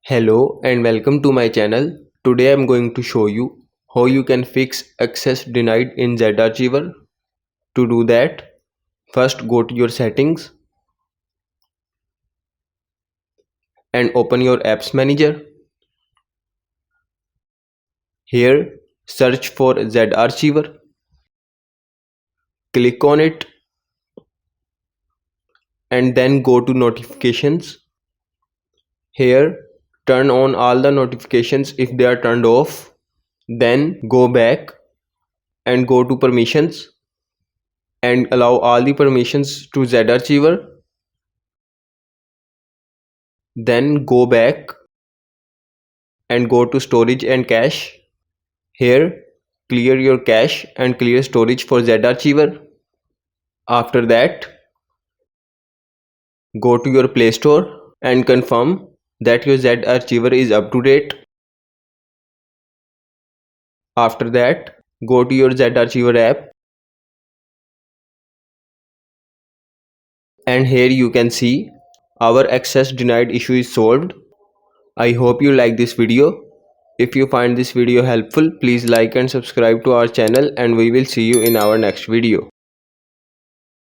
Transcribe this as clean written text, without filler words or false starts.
Hello and welcome to my channel. Today I'm going to show you how you can fix access denied in Zarchiver. To do that, first go to your settings and open your apps manager. Here search for Zarchiver. Click on it and then go to notifications. Here turn on all the notifications if they are turned off. Then go back and go to permissions and allow all the permissions to Zarchiver. Then go back and go to storage and cache. Here clear your cache and clear storage for Zarchiver. After that, go to your Play Store and confirm that your Zarchiver is up to date. After that, go to your Zarchiver app and here you can see our access denied issue is solved. I hope you like this video. If you find this video helpful, please like and subscribe to our channel and we will see you in our next video.